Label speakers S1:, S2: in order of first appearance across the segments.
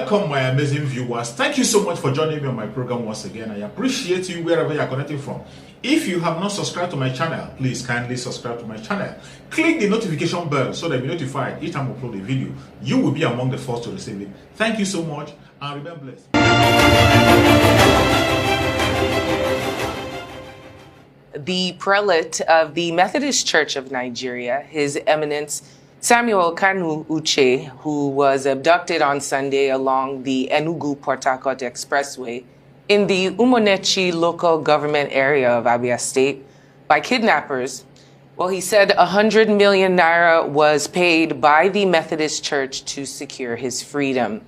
S1: Welcome, my amazing viewers. Thank you so much for joining me on my program once again. I appreciate you wherever you are connecting from. If you have not subscribed to my channel, please kindly subscribe to my channel. Click the notification bell so that you'll be notified each time I upload a video. You will be among the first to receive it. Thank you so much and remain blessed.
S2: The prelate of the Methodist Church of Nigeria, His Eminence Samuel Kanu Uche, who was abducted on Sunday along the Enugu-Port Harcourt Expressway in the Umonechi local government area of Abia State by kidnappers. Well, he said 100 million naira was paid by the Methodist Church to secure his freedom,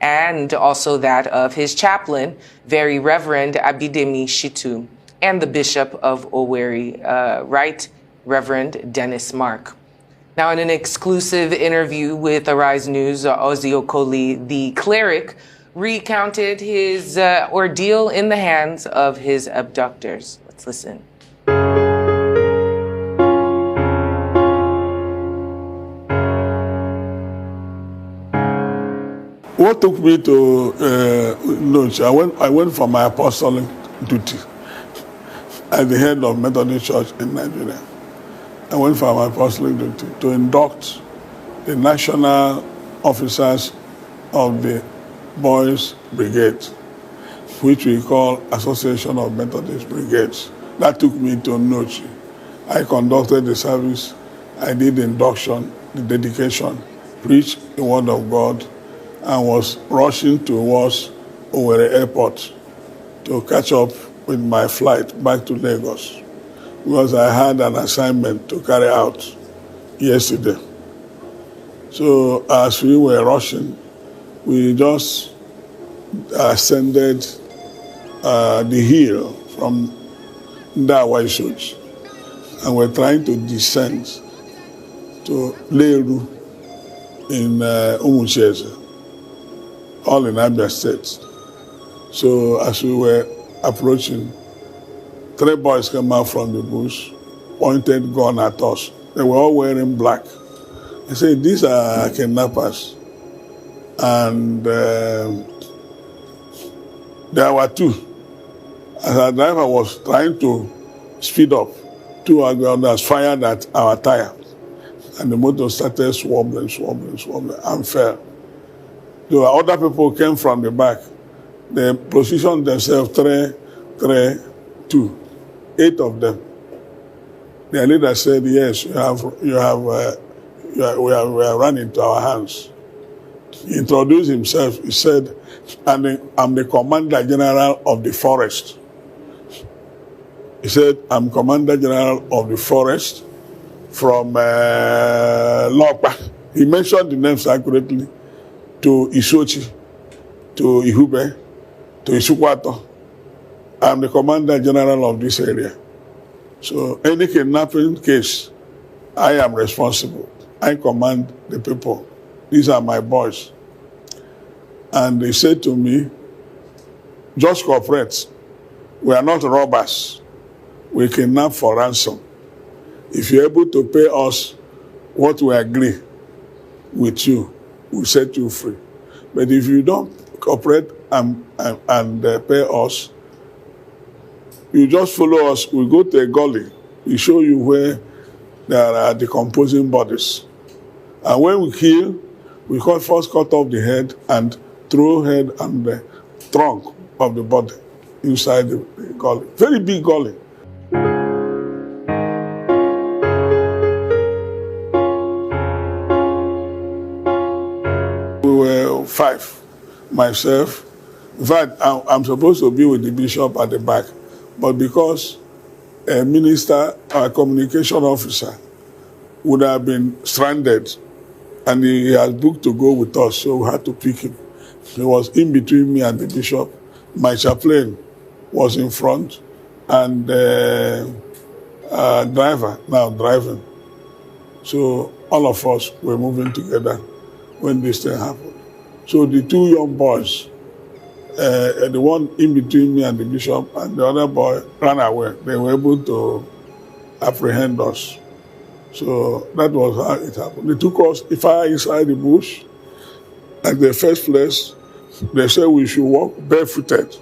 S2: and also that of his chaplain, Very Reverend Abidemi Shitu, and the Bishop of Owerri, Right Reverend Dennis Mark. Now, in an exclusive interview with Arise News, Ozzy Okoli, the cleric, recounted his ordeal in the hands of his abductors. Let's listen.
S3: What took me to lunch? I went for my apostolic duty as the head of Methodist Church in Nigeria. I went for my apostolic duty to induct the national officers of the Boys Brigade, which we call Association of Methodist Brigades. That took me to Nochi. I conducted the service, I did the induction, the dedication, preached the word of God, and was rushing towards Owerri Airport to catch up with my flight back to Lagos, because I had an assignment to carry out yesterday. So as we were rushing, we just ascended the hill from Ndawaishoch, and we're trying to descend to Leru in Umucheze, all in Abia State. So as we were approaching, 3 boys came out from the bush, pointed gun at us. They were all wearing black. I said, these are kidnappers. And there were 2. As our driver was trying to speed up, 2 others fired at our tire. And the motor started swabbling, and fell. There were other people who came from the back. They positioned themselves 3, 2. 8 of them. The leader said, yes, we are running into our hands. He introduced himself. He said, I'm the Commander General of the Forest. He said, I'm Commander General of the Forest from Lokpa. He mentioned the names accurately to Isochi, to Ihube, to Isukwato. I'm the Commander General of this area. So any kidnapping case, I am responsible. I command the people. These are my boys. And they said to me, just cooperate. We are not robbers. We kidnap for ransom. If you're able to pay us what we agree with you, we'll set you free. But if you don't cooperate and pay us, you just follow us. We go to a gully. We show you where there are decomposing bodies. And when we kill, we first cut off the head and throw head and the trunk of the body inside the gully. Very big gully. We were 5. Myself. In fact, I'm supposed to be with the bishop at the back. But because a minister, a communication officer, would have been stranded, and he has booked to go with us, so we had to pick him. He was in between me and the bishop. My chaplain was in front, and driver now driving. So all of us were moving together when this thing happened. So the 2 young boys, the one in between me and the bishop and the other boy ran away. They were able to apprehend us. So that was how it happened. They took us far inside the bush. At the first place, They said we should walk barefooted.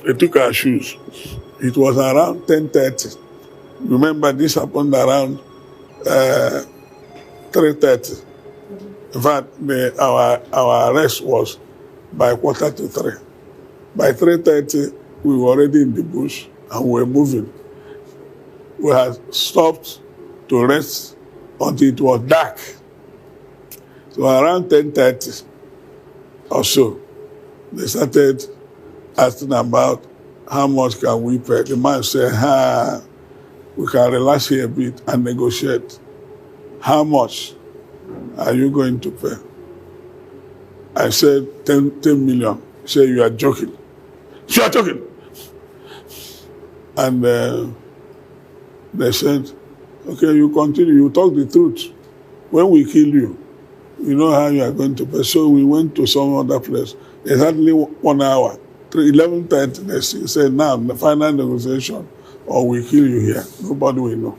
S3: They took our shoes. It was around 10:30. Remember, this happened around 3:30. In fact, our arrest was by 2:45. By 3:30, we were already in the bush and we were moving. We had stopped to rest until it was dark. So around 10:30 or so, they started asking about how much can we pay. The man said, we can relax here a bit and negotiate. How much are you going to pay? I said 10 million. He said, you are joking. You are joking. And they said, okay, you continue, you talk the truth. When we kill you, you know how you are going to pay. So we went to some other place. Exactly 1 hour. 11:30, they said, now, the final negotiation, or we kill you here. Nobody will know.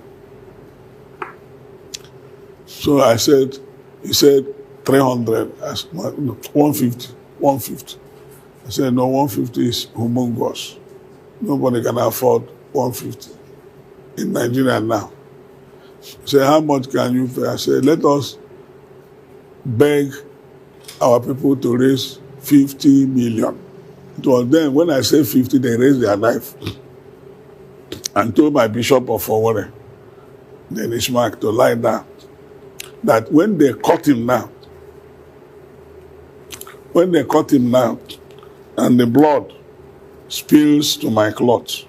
S3: So I said, he said, 300, 150, 150. I said, no, 150 is humongous. Nobody can afford 150 in Nigeria now. He said, how much can you pay? I said, let us beg our people to raise 50 million. It was then, when I say 50, they raised their knife and told my bishop of Owerri, Dennis Mark, to lie down. That when they caught him now, and the blood spills to my cloth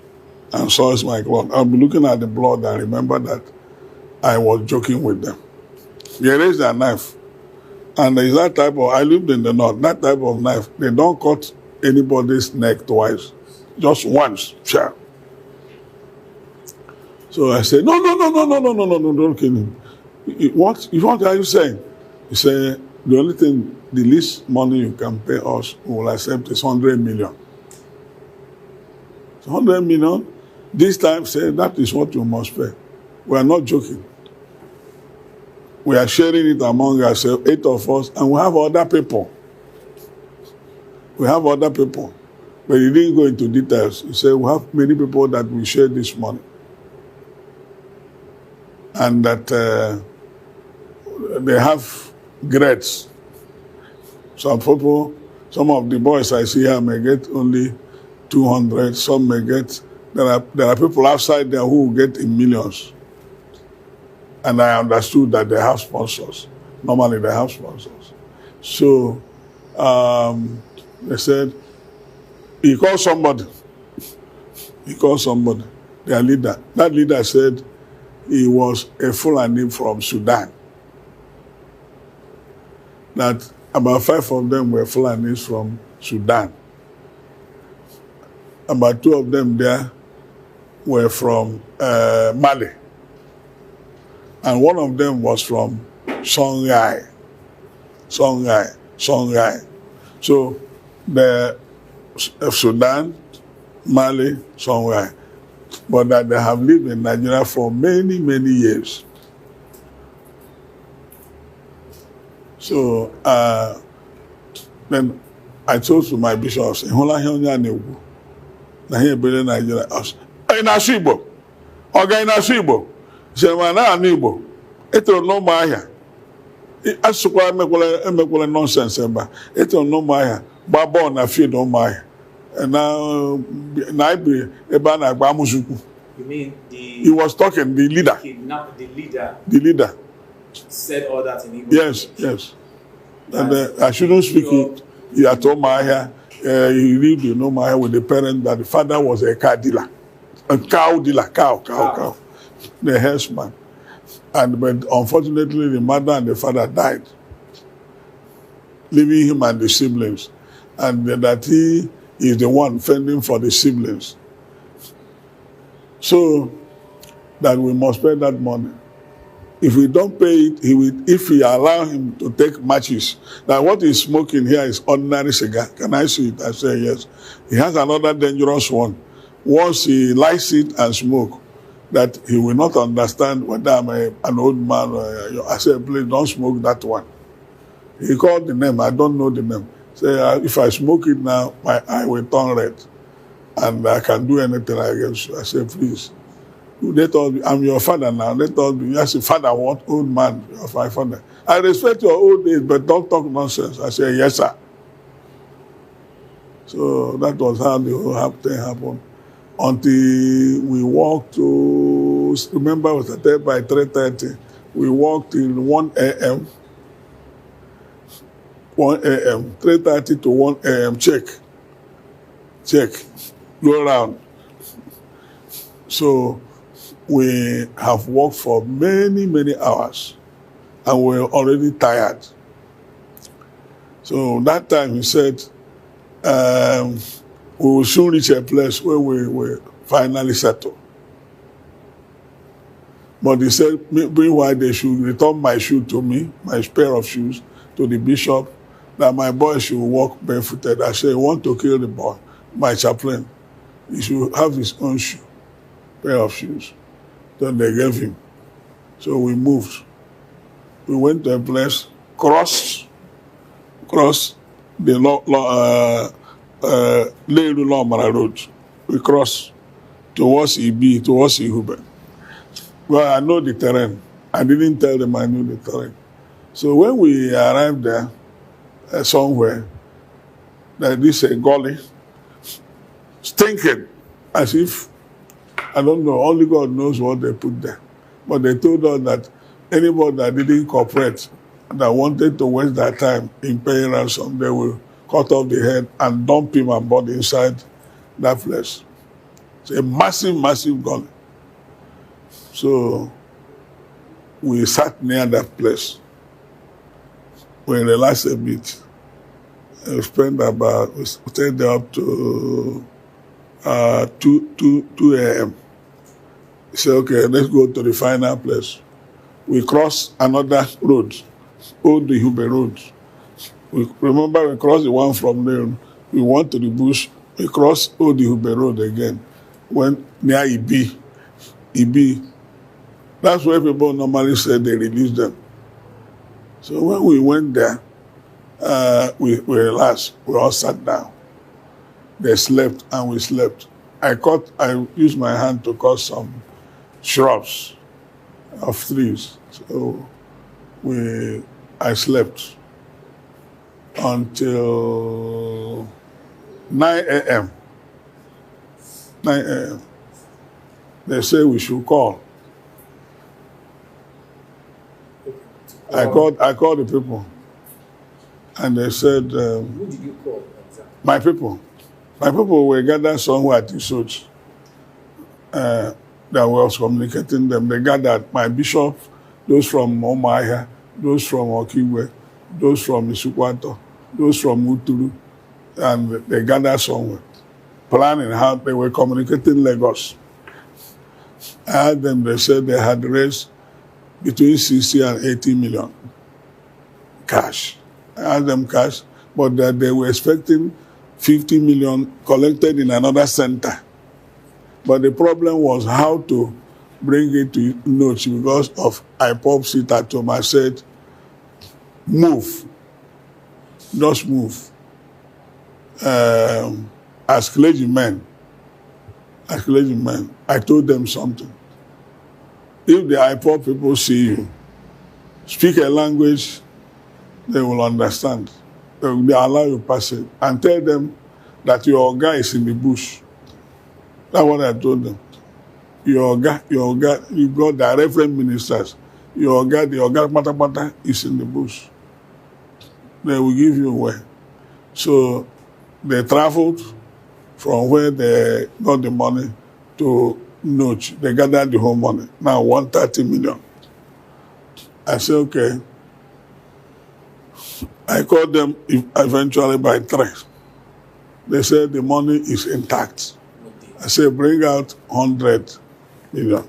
S3: and soils my cloth, I'll be looking at the blood and remember that I was joking with them. They raised their knife. And there's that type of, I lived in the north, that type of knife, they don't cut anybody's neck twice, just once. Sure. So I said, no, don't kill him. What are you saying? He said, the only thing, the least money you can pay us, we will accept is 100 million. 100 million, this time said, that is what you must pay. We are not joking. We are sharing it among ourselves, 8 of us, and we have other people. But he didn't go into details. He said, we have many people that we share this money. And that they have grades. Some people, some of the boys I see here may get only 200, some may get, there are people outside there who will get in millions. And I understood that they have sponsors. Normally they have sponsors. So they said, he called somebody, their leader. That leader said he was a Fulani from Sudan. That about 5 of them were Fulanis from Sudan. About 2 of them there were from Mali. And one of them was from Songhai. So the Sudan, Mali, Songhai. But that they have lived in Nigeria for many, many years. So then I told to my bishop, I said, Nigeria. He said, Igbo. It will no Maya. As to emekwele nonsense eba. It will no Maya. Babo na feed no Maya. And now I be eba na agbamuzuku.
S4: You mean
S3: he was talking, the leader. The leader
S4: said all that in Igbo.
S3: Yes. And I shouldn't speak it. He had told Maya, he lived in Maya with the parent that the father was a car dealer. A cow dealer, cow. The herdsman. But unfortunately, the mother and the father died, leaving him and the siblings. And that he is the one fending for the siblings. So that we must pay that money. If we don't pay it, if we allow him to take matches, that what he's smoking here is ordinary cigar. Can I see it? I say yes. He has another dangerous one. Once he lights it and smoke, that he will not understand whether I'm an old man or I say, please don't smoke that one. He called the name. I don't know the name. Say, if I smoke it now, my eye will turn red. And I can do anything against you. I said, please. They told me, I'm your father now. They told me, I said, father, what? Old man, you're my father. I respect your old age, but don't talk nonsense. I said, yes, sir. So that was how the whole thing happened. Until we walked to, remember, it was started by 3:30. We walked till 1 a.m. 1 a.m. 3:30 to 1 a.m. Check. Go around. So we have walked for many, many hours, and we're already tired. So that time he said, we will soon reach a place where we will finally settle. But he said, meanwhile, they should return my shoe to me, my pair of shoes, to the bishop, that my boy should walk barefooted. I said, I want to kill the boy, my chaplain. He should have his own shoe, pair of shoes. Then they gave him. So we moved. We went to a place, crossed the Leiru Lomara Road. We crossed towards Ibi, towards Ihube. Well, I know the terrain. I didn't tell them I knew the terrain. So when we arrived there, somewhere, there is a gully, stinking, as if, I don't know, only God knows what they put there. But they told us that anybody that didn't cooperate, that wanted to waste their time in paying ransom, they will cut off the head and dump him and body inside that place. It's a massive, massive gully. So we sat near that place. We relaxed a bit. We spent we stayed there up to 2 a.m. We said, okay, let's go to the final place. We crossed another road, Old Ihube Road. We crossed the one from there. We went to the bush. We crossed Old Ihube Road again. Went near Ibi. That's where people normally say they release them. So when we went there, we relaxed. We all sat down. They slept and we slept. I used my hand to cut some shrubs of trees. So I slept until 9 a.m. 9 a.m. They say we should call. I called the people, and they said,
S4: Who did you call?
S3: my people. My people were gathered somewhere at Isoch. That was communicating them. They gathered my bishop, those from Omaya, those from Okiwe, those from Isukwato, those from Uturu, and they gathered somewhere, planning how they were communicating Lagos. I had them, they said they had raised between 60 and 80 million cash. I had them cash, but that they were expecting 50 million collected in another center. But the problem was how to bring it to notes because of hypopsy at home. I said, move. Just move. As clergymen, I told them something. If the IPOP people see you, speak a language they will understand. They will allow you pass it. And tell them that your guy is in the bush. That's what I told them. Your guy, you got the reverend ministers. Your guy, the Mata is in the bush. They will give you away. So they traveled from where they got the money to Noche. They gathered the whole money. Now 130 million. I said, okay. I called them eventually by 3. They said the money is intact. I said, bring out 100 million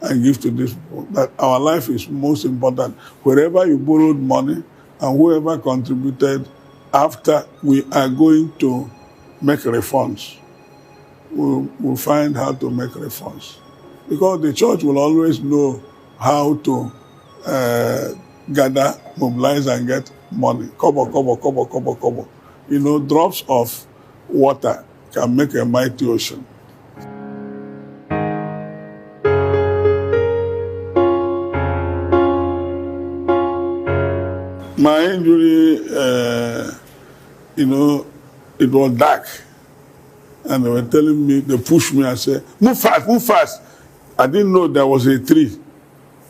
S3: and give to these people. That our life is most important. Wherever you borrowed money and whoever contributed, after we are going to make refunds. We'll find how to make refunds. Because the church will always know how to gather, mobilize, and get money. Kobo. You know, drops of water can make a mighty ocean. My injury, you know, it was dark. And they were telling me, they pushed me and said, move fast. I didn't know there was a tree.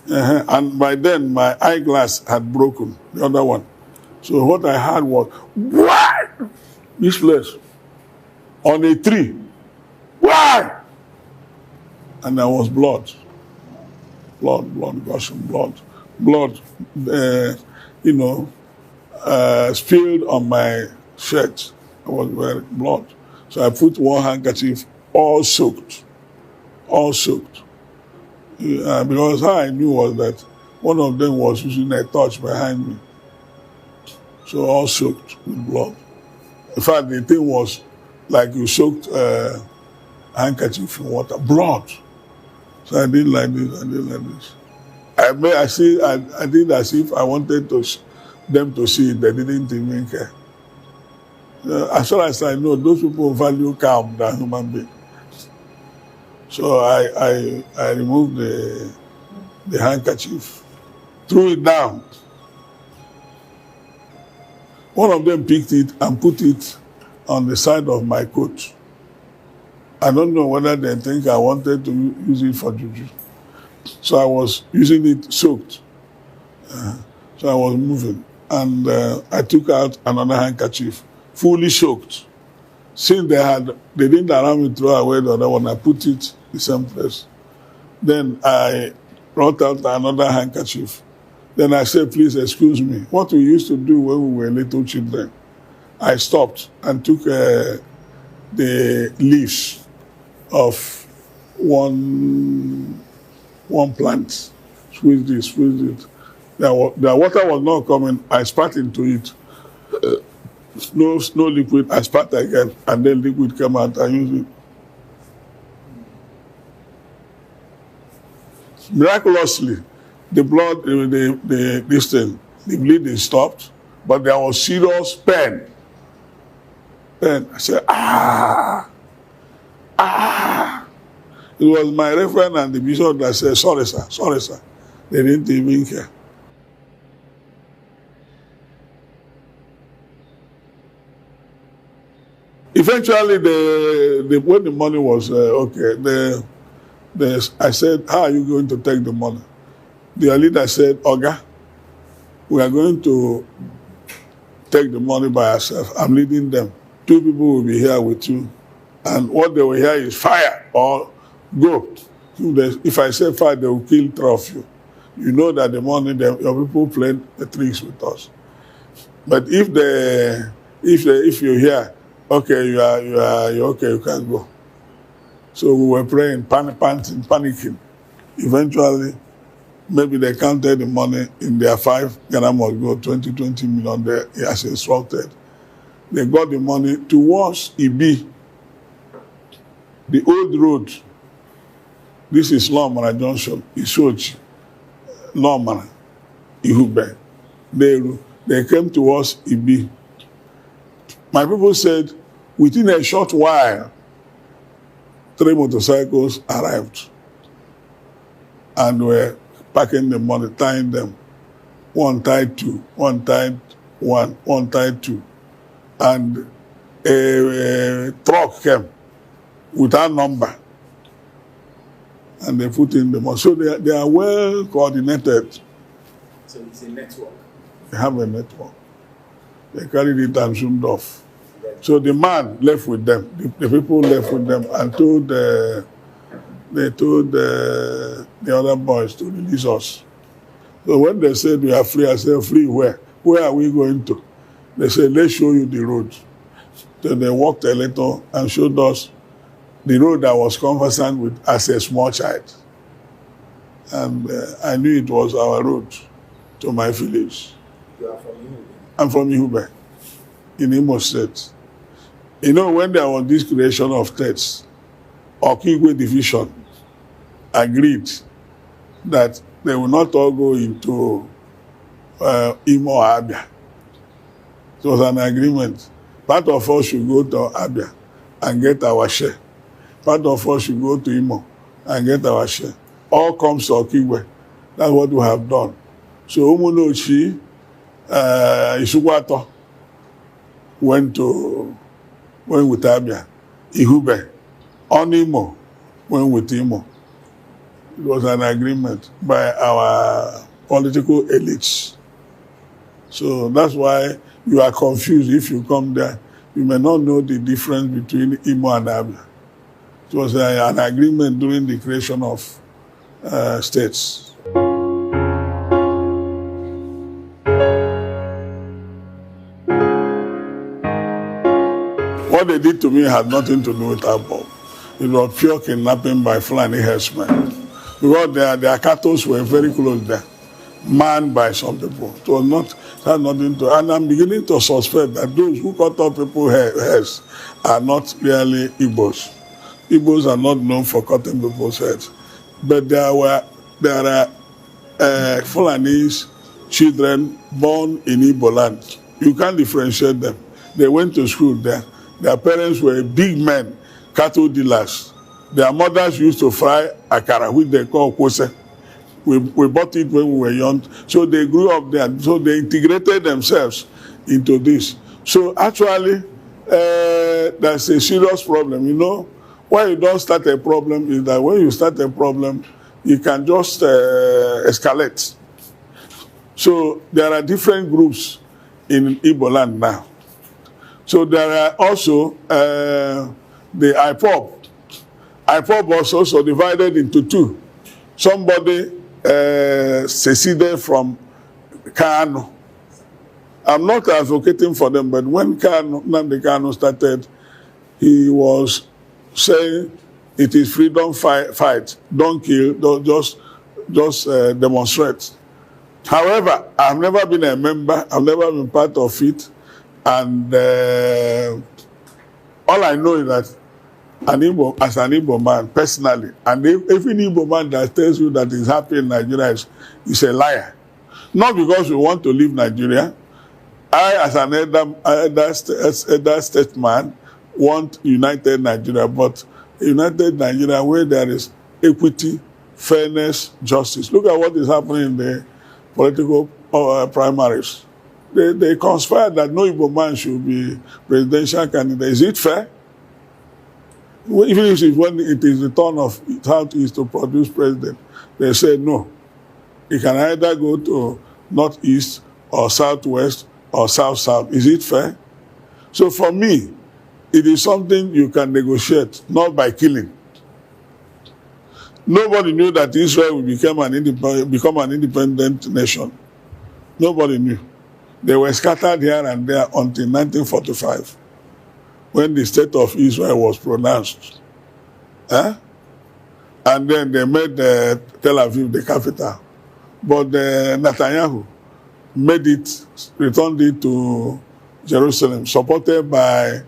S3: And by then, my eyeglass had broken, the other one. So what I had was, what? This place, on a tree. Why? And there was blood, gushing blood, you know, spilled on my shirt. I was wearing blood. So I put one handkerchief, all soaked. Because how I knew was that one of them was using a torch behind me. So all soaked with blood. In fact, the thing was like you soaked a handkerchief in water, blood. So I did like this. I did as if I wanted them to see it. They didn't even care. As far as I know, those people value calm than human beings. So I removed the handkerchief, threw it down. One of them picked it and put it on the side of my coat. I don't know whether they think I wanted to use it for juju. So I was using it soaked. So I was moving. And I took out another handkerchief, fully soaked. Since they didn't allow me to throw away the other one, I put it the same place. Then I brought out another handkerchief. Then I said, please excuse me. What we used to do when we were little children, I stopped and took the leaves of one plant, squeezed it. The water was not coming. I spat into it. No liquid. I spat again, and then liquid came out. I used it. Miraculously, the blood, the bleeding stopped, but there was serious pain. Then I said, It was my reverend and the bishop that said, sorry, sir. They didn't even care. Eventually, when the money was okay, I said, how are you going to take the money? The leader said, Oga, we are going to take the money by ourselves. I'm leading them. 2 people will be here with you. And what they will hear is fire or go. If I say fire, they will kill 3 of you. You know that the money, your people played the tricks with us. But if you hear, okay, you're okay, you can go. So we were praying, panicking. Eventually, maybe they counted the money in their 5 Ghana must go 20 million there as instructed. They got the money towards Ibi, the old road. This is Lomara Junction, Isochi, Lomara, Ihube. They came towards Ibi. My people said, within a short while, 3 motorcycles arrived and were packing the money, tying them. One tied 2, one tied 1, one tied 2. And a truck came without number. And they put in the money. So they are well coordinated.
S4: So it's a network.
S3: They have a network. They carried it and zoomed off. So the man left with them. The people left with them and told the other boys to release us. So when they said we are free, I said, free where? Where are we going to? They said, let's show you the road. So they walked a little and showed us the road I was conversant with as a small child. And I knew it was our road to my village.
S4: You are from Ihube?
S3: I'm from Ihube, in Imo State. You know, when there was this creation of states, Okigwe division agreed that they will not all go into Imo or Abia. It was an agreement. Part of us should go to Abia and get our share. Part of us should go to Imo and get our share. All comes to Okigwe. That's what we have done. So Umunochi, Isugwato went with Abia. Ihube, on Imo, went with Imo. It was an agreement by our political elites. So that's why you are confused if you come there. You may not know the difference between Imo and Abia. It was an agreement during the creation of states. What they did to me had nothing to do with Abo. It was pure kidnapping by Fulani herdsmen. Because their cattle were very close there, manned by some people. It was not, it had nothing to, and I'm beginning to suspect that those who cut off people's heads are not really Igbos. Igbos are not known for cutting people's heads. But there are Fulani's children born in Igbo land. You can't differentiate them. They went to school there. Their parents were big men, cattle dealers. Their mothers used to fry akara, which they call kwose. We bought it when we were young. So they grew up there. So they integrated themselves into this. So actually, that's a serious problem. You know, why you don't start a problem is that when you start a problem, you can just escalate. So there are different groups in Igbo land now. So there are also the IPOB. IPOB was also divided into two. Somebody seceded from Kano. I'm not advocating for them, but when Nnamdi Kanu started, he was saying it is freedom fight. Don't kill, don't just demonstrate. However, I've never been a member. I've never been part of it. And all I know is that as an Igbo man, personally, and every Igbo man that tells you that is happy in Nigeria is a liar. Not because we want to leave Nigeria. I, as an elder statesman, want united Nigeria, but a united Nigeria where there is equity, fairness, justice. Look at what is happening in the political primaries. They conspired that no Igbo man should be presidential candidate. Is it fair? Even if when it is the turn of Southeast to produce president, they say no. He can either go to Northeast or Southwest or South-South. Is it fair? So for me, it is something you can negotiate, not by killing. Nobody knew that Israel would become an independent nation. Nobody knew. They were scattered here and there until 1945, when the state of Israel was pronounced. And then they made Tel Aviv the capital. But Netanyahu returned it to Jerusalem, supported by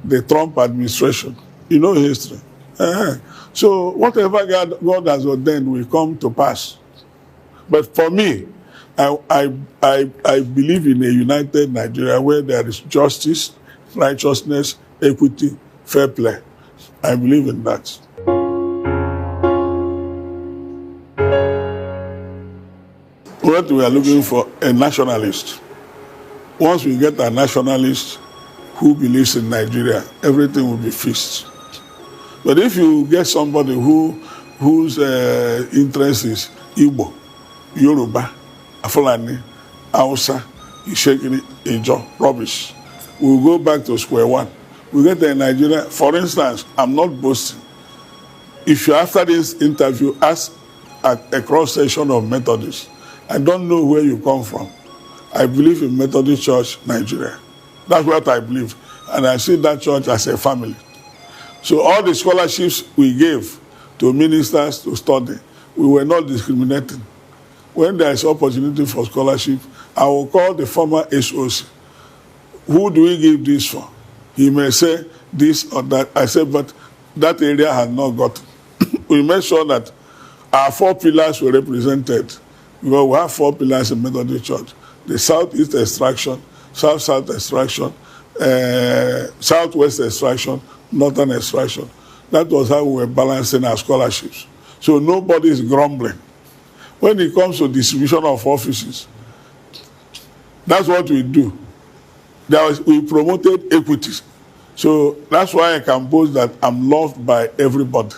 S3: the Trump administration. You know history. So whatever God has ordained will come to pass. But for me, I believe in a united Nigeria where there is justice, righteousness, equity, fair play. I believe in that. What we are looking for, a nationalist. Once we get a nationalist who believes in Nigeria, everything will be fixed. But if you get somebody whose interest is Igbo, Yoruba, Fulani, Hausa, Insecurity, Ijo, rubbish, we'll go back to square one. We get in Nigeria. For instance, I'm not boasting. If you, after this interview, ask a cross-section of Methodists, I don't know where you come from. I believe in Methodist Church, Nigeria. That's what I believe. And I see that church as a family. So all the scholarships we gave to ministers to study, we were not discriminating. When there is opportunity for scholarship, I will call the former SOC. Who do we give this for? He may say this or that. I said, but that area has not got. We made sure that our 4 pillars were represented. Because we have 4 pillars in Methodist Church. The Southeast extraction, South-South extraction, Southwest extraction, Northern extraction. That was how we were balancing our scholarships. So nobody is grumbling. When it comes to distribution of offices, that's what we do. We promoted equity. So that's why I can boast that I'm loved by everybody.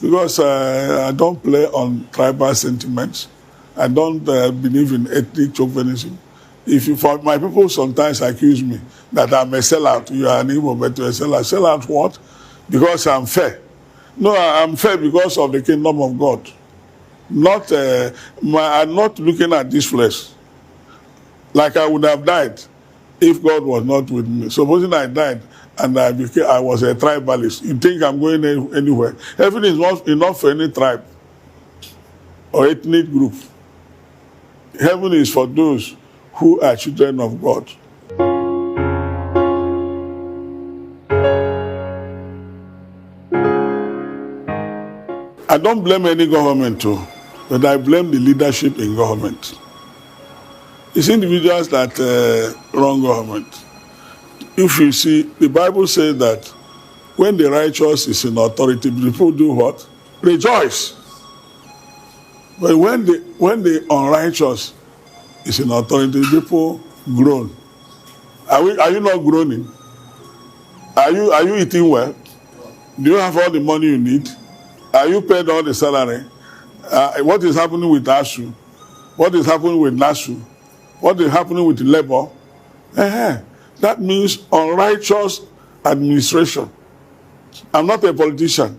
S3: Because I don't play on tribal sentiments. I don't believe in ethnic chauvinism. For my people sometimes accuse me that I'm a sellout. You are an Igbo, but you're a sellout. Sellout what? Because I'm fair. No, I'm fair because of the kingdom of God. I'm not looking at this flesh. Like I would have died if God was not with me. Supposing I died and I was a tribalist, you think I'm going anywhere? Heaven is not enough for any tribe or ethnic group. Heaven is for those who are children of God. I don't blame any government too, but I blame the leadership in government. It's individuals that run government. If you see, the Bible says that when the righteous is in authority, people do what? Rejoice. But when the unrighteous is in authority, people groan. Are you not groaning? Are you eating well? Do you have all the money you need? Are you paid all the salary? What is happening with ASU? What is happening with NASU? What is happening with labor? That means unrighteous administration. I'm not a politician.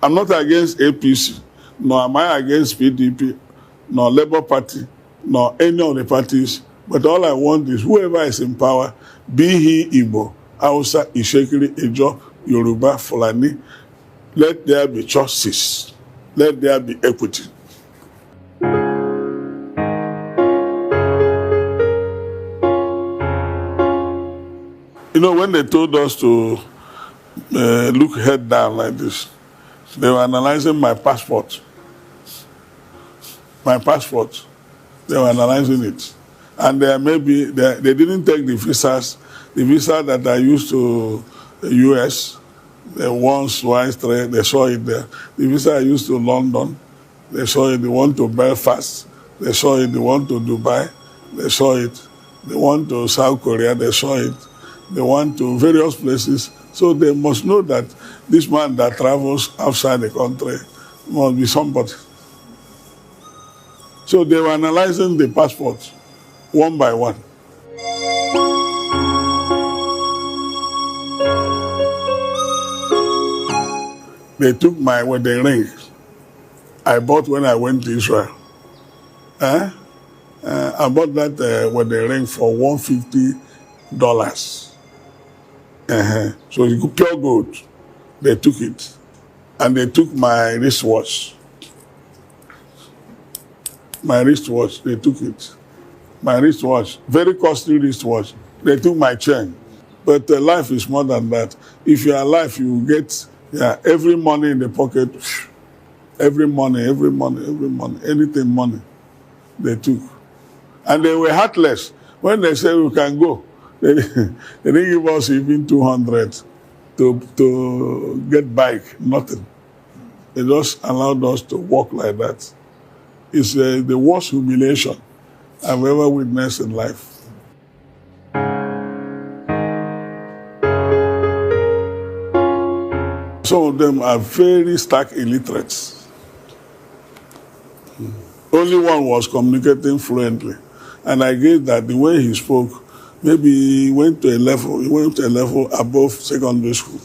S3: I'm not against APC, nor am I against PDP, nor Labour Party, nor any of the parties. But all I want is whoever is in power, be he Igbo, Hausa, Ishekiri, Ijo, Yoruba, Fulani, let there be justice. Let there be equity. You know, when they told us to look head down like this, they were analyzing my passport. My passport. They were analyzing it. And they didn't take the visas. The visa that I used to the US, once, twice, three, they saw it there. The visa I used to London, they saw it. They went to Belfast, they saw it. They went to Dubai, they saw it. They went to South Korea, they saw it. They went to various places. So they must know that this man that travels outside the country must be somebody. So they were analyzing the passports one by one. They took my wedding ring I bought when I went to Israel. I bought that wedding ring for $150. So it's pure gold. They took it. And they took my wristwatch. My wristwatch, they took it. My wristwatch, very costly wristwatch. They took my chain. But life is more than that. If you're alive, you will get every money in the pocket. Every money, anything money, they took. And they were heartless. When they said we can go, they didn't give us even 200 to get bike, nothing. They just allowed us to walk like that. It's the worst humiliation I've ever witnessed in life. Some of them are very stark illiterates. Only one was communicating fluently. And I guess that the way he spoke, maybe he went to a level above secondary school.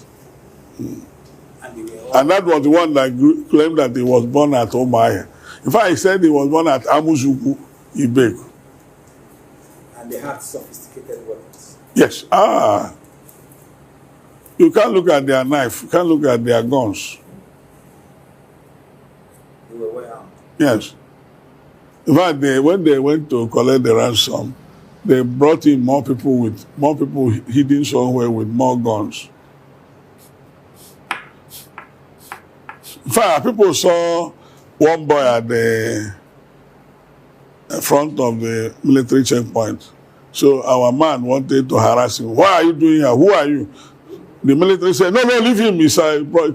S3: And that was the one that claimed that he was born at Omaya. In fact, he said he was born at Amuzuku, Ibek.
S4: And they had sophisticated weapons.
S3: Yes. You can't look at their knife. You can't look at their guns.
S4: They were well armed.
S3: Yes. In fact, when they went to collect the ransom, they brought in more people hidden somewhere with more guns. In fact, people saw one boy at the front of the military checkpoint So our man wanted to harass him. What are you doing here? Who are you? The military said, no, leave him. He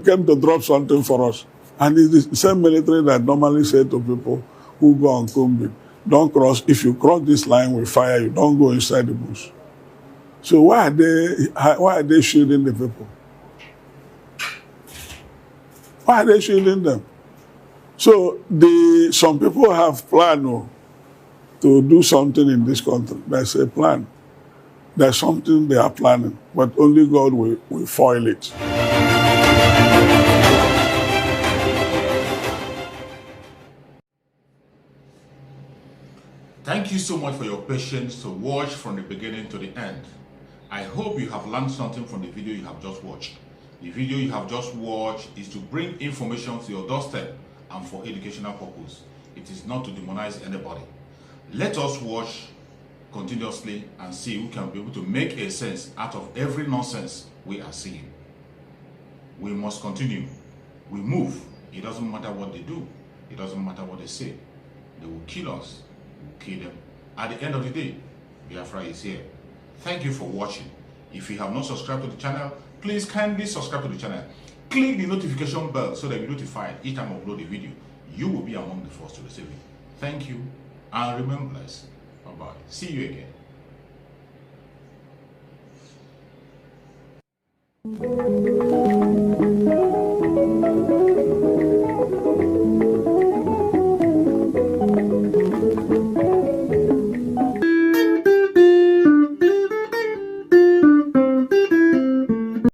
S3: came to drop something for us. And it's the same military that normally said to people who go on combing, don't cross. If you cross this line, we fire you. Don't go inside the bush. So why are they shielding the people? Why are they shielding them? So some people have planned to do something in this country. There's a plan. There's something they are planning, but only God will foil it.
S1: Thank you so much for your patience to watch from the beginning to the end. I hope you have learned something from the video you have just watched. The video you have just watched is to bring information to your doorstep and for educational purpose. It is not to demonize anybody. Let us watch continuously and see who can be able to make a sense out of every nonsense we are seeing. We must continue. We move. It doesn't matter what they do. It doesn't matter what they say. They will kill us. We will kill them. At the end of the day, Biafra is here. Thank you for watching. If you have not subscribed to the channel, please kindly subscribe to the channel. Click the notification bell so that you're notified each time I upload a video. You will be among the first to receive it. Thank you and remain blessed. Bye-bye. See you again.